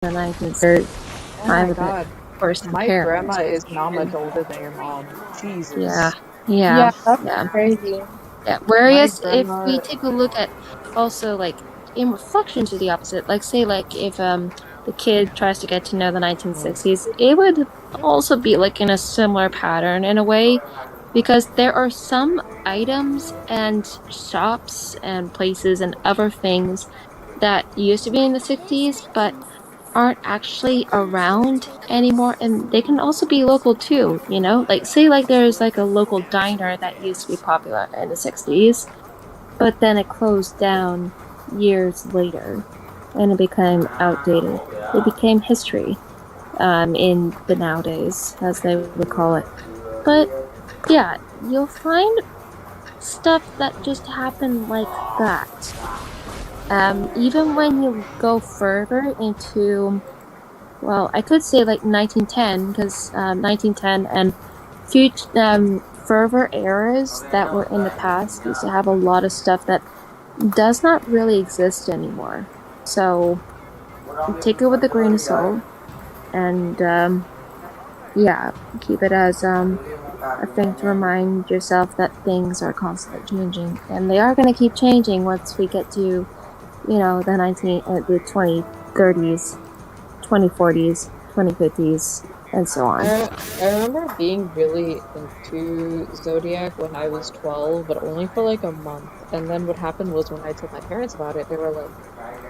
the 1930s. Oh my god. First My parents. grandma is not much older than your mom. Jesus. Yeah, that's crazy. Yeah, whereas My if grandma- we take a look at also like in reflection to the opposite, like say like if the kid tries to get to know the 1960s, it would also be like in a similar pattern in a way, because there are some items and shops and places and other things that used to be in the 60s but aren't actually around anymore, and they can also be local too, you know, like say like there's like a local diner that used to be popular in the 60s, but then it closed down years later and it became outdated. It became history, in the nowadays, as they would call it. But yeah, you'll find stuff that just happened like that. Even when you go further into, well, I could say like 1910, because 1910 and further eras that were in the past used to have a lot of stuff that does not really exist anymore. So take it with a grain of salt, and yeah, keep it as a thing to remind yourself that things are constantly changing, and they are going to keep changing once we get to, you know, the 2030s, 2040s, 2050s, and so on. I remember being really into Zodiac when I was 12, but only for like a month. And then what happened was when I told my parents about it, they were like,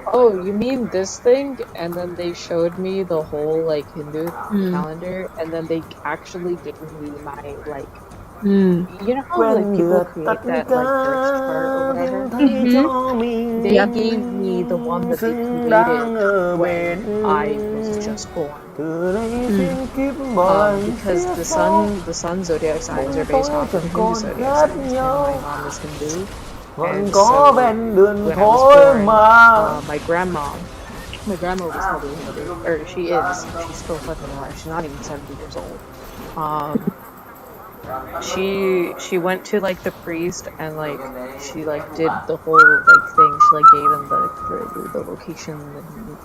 "Oh, you mean this thing?" And then they showed me the whole like Hindu calendar, and then they actually gave me my like, you know how like people create that like birth chart or whatever? They gave me the one that they created when I was just born. Because the sun zodiac signs are based off of Hindu zodiac signs, and my mom is Hindu. And so when I was born, my grandma was probably Hindu, or she's still fucking alive. She's not even 70 years old. She went to like the priest and like she like did the whole like thing. She like gave him the location and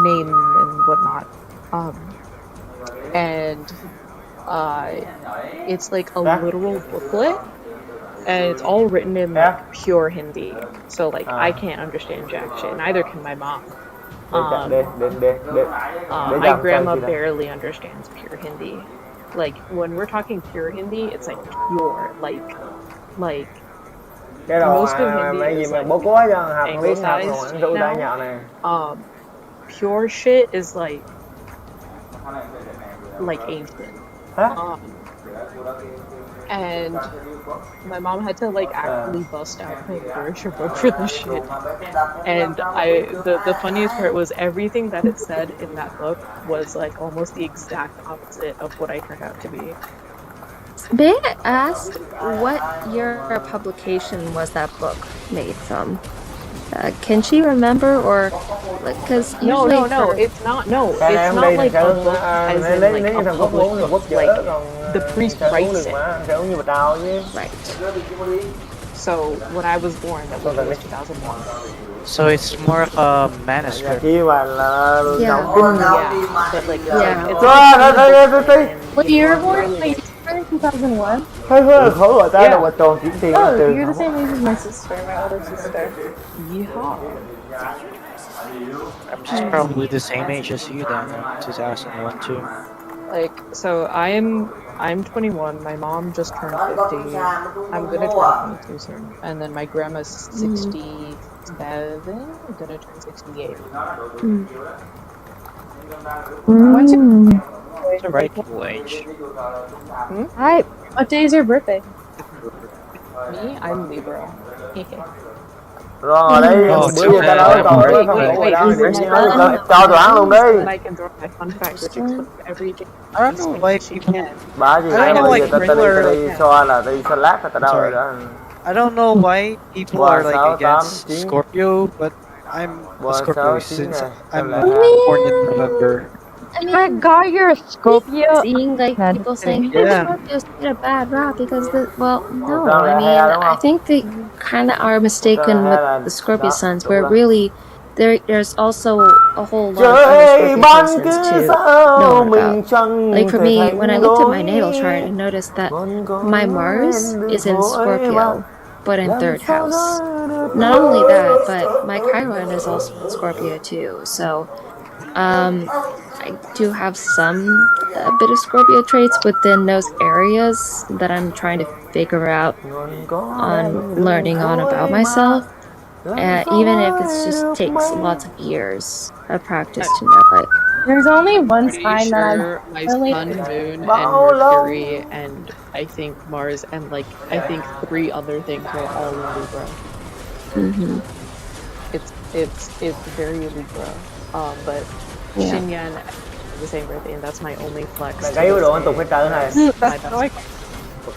name and whatnot. And it's like a literal booklet, and it's all written in like pure Hindi. So like I can't understand jack shit. Neither can my mom. My grandma barely understands pure Hindi. Like when we're talking pure Hindi, it's like pure, like most of Hindi is like anglicized now. Pure shit is like ancient. And my mom had to like actually bust out her literature book for this shit. And the funniest part was everything that it said in that book was like almost the exact opposite of what I turned out to be. May I ask what year publication was that book made from? Can she remember, or like, because no, it's not. No, it's not like a book as in like a published book. Like the priest writes it. Right. So when I was born, that was 2001. So it's more of a manuscript. But like What year were you born? Wait, 2001? Yeah. Oh, you're the same age as my sister, my older sister. Yeehaw. I'm just probably the same age as you then, 2001 too. Like, so I'm 21. My mom just turned 50. I'm gonna turn 22 soon, and then my grandma's 67. I'm gonna turn 68. What's The right cool age. Hi. What day is your birthday? Me, I'm Libra. Rồi ở đây bữa giờ ta nói còn cái phần của người đang cho đoán luôn đi. I can throw my fun fact, which explains everything. I don't know why people. Bà gì I know bây like giờ ta đi so là đi so lát ta đâu rồi đó. I don't know why people are like against Scorpio, but I'm a Scorpio since I'm born in November. I mean, my God, you're a Scorpio. Seeing like people saying, Yeah. Scorpios get a bad rap because no, I mean, I think they kind of are mistaken with the Scorpio signs, where really there's also a whole lot of other Scorpio placements to know about. Like for me, when I looked at my natal chart, I noticed that my Mars is in Scorpio, but in 3rd house. Not only that, but my Chiron is also in Scorpio too. So I do have a bit of Scorpio traits within those areas that I'm trying to figure out on learning on about myself. Even if it just takes lots of years of practice to know it. There's only one Pretty sign that sure I'm my really sun, moon, and Mercury, and I think Mars, and like I think 3 other things are all in Libra. Mm-hmm. It's very Libra. But Yeah. Shinyan the same birthday, and that's my only flex. Mày cái độ tục hết trơn này.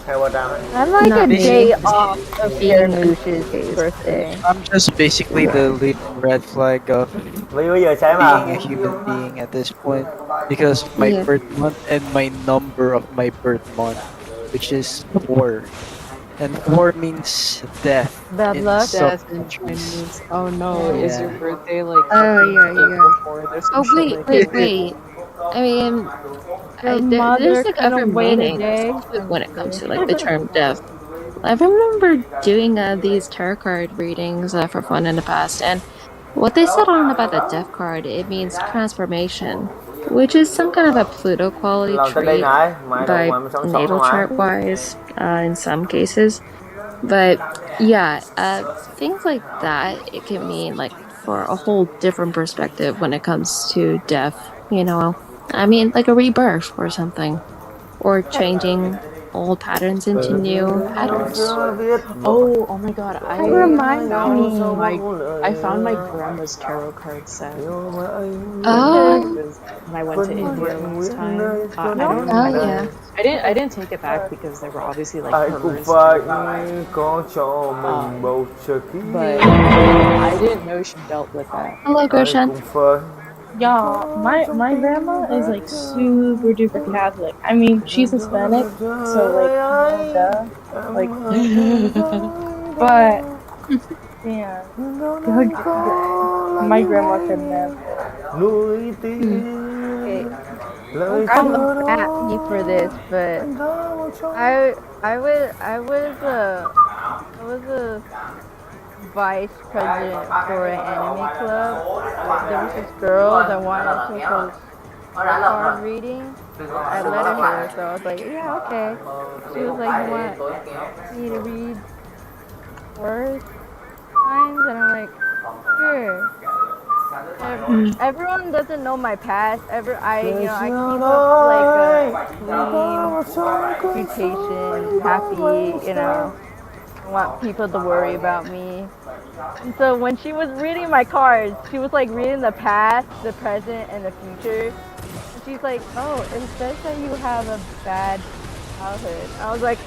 Theo qua trang. I'm like Not a me. day off of Paramush's birthday. I'm just basically the lead red flag of Vì bây giờ sáng being a mà. human being at this point because my Yeah. birth month and my number of my birth month, which is 4, and 4 means death. Bad in luck. some Death in countries. Chinese. Oh no, is your Yeah. birthday like Yeah. April 4th or some Oh shit like that? wait. I mean, Your there's mother like couldn't other wait a meanings day. when it comes to like the term death. I remember doing these tarot card readings for fun in the past, and what they said on about the death card, it means transformation, which is some kind of a Pluto quality Làm tới đây trait này. Mày by đâu mà sống natal mà. chart wise in some cases. But yeah, things like that, it can mean like for a whole different perspective when it comes to death, you know. I mean, like a rebirth or something, or changing old patterns into new patterns. Oh my god, I Remind found my grandma's tarot card set. Oh, When I went to India last time. I don't oh know. yeah. I didn't take it back because they were obviously like Ai cũng hers. phải có cho mình bầu trời kín. But I didn't know she dealt with that. Hello, Ai Goshen. cũng phải. Y'all, my grandma is like super duper Catholic. I mean, she's Hispanic, so like, duh. Like, but yeah, my grandma could never. Nuôi tiếng. Lời I'm thơ gonna at me for this, but I was a vice president for an anime club. There was this girl that wanted to take a card reading. I let her, so I was like, yeah, okay. She was like, you want me to read words, signs, and I'm like, sure. Everyone doesn't know my past. I keep up like a clean reputation, happy, you know. I want people to worry about me. And so when she was reading my cards, she was like reading the past, the present, and the future. And she's like, oh, it says that you have a bad childhood. I was like,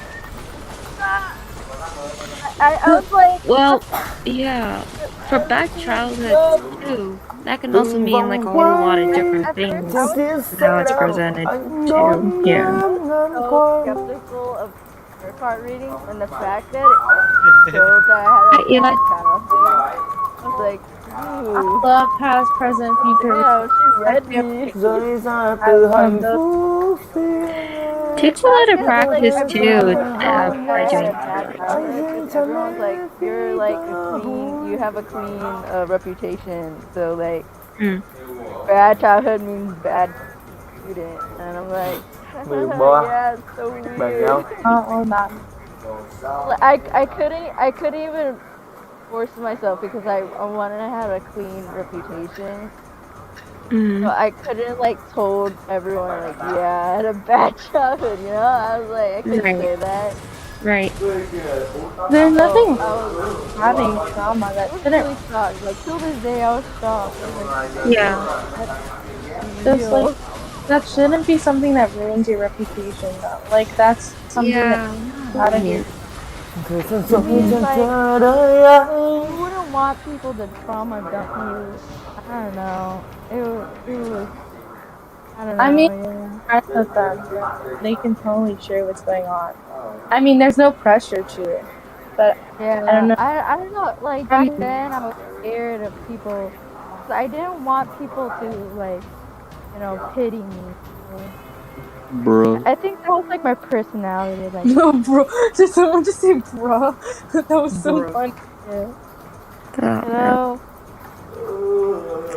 ah. I was like, Well, yeah, for bad childhood too, that can also mean like a whole lot of different things. How it's presented too. Yeah. so skeptical of her card reading and the fact that it showed that I had a Eli. bad childhood. I was like, ooh. Love, past, present, future. Yeah, she read me. Rơi ra từ hạnh phúc. Takes a lot of practice too by doing Everyone's like, you're like a clean, you have a clean reputation. So like, bad childhood means bad student. And I'm like, yeah, it's so weird. Not. I couldn't even force myself because I wanted to have a clean reputation. So I couldn't like told everyone like, yeah, I had a bad childhood, you know? I was like, I couldn't say that. Right. There's nothing I was having trauma that shouldn't. really shocked. Like till this day, I was shocked. I was like, Yeah. That's like that shouldn't be something that ruins your reputation though. Like that's something that's out of your. Thời gian sống chân chờ đời anh. you wouldn't want people to trauma dump you. I don't know. It was. I don't know. I mean, yeah. friends with them, they can totally share what's going on. I mean, there's no pressure to it, but Yeah, I don't know. I don't know. Like back then, I was scared of people I didn't want people to like, you know, pity me. Bro. I think that was like my personality. Like, No, bro. Did someone just say bro? That was so Bro. funny. Yeah. Oh, you know,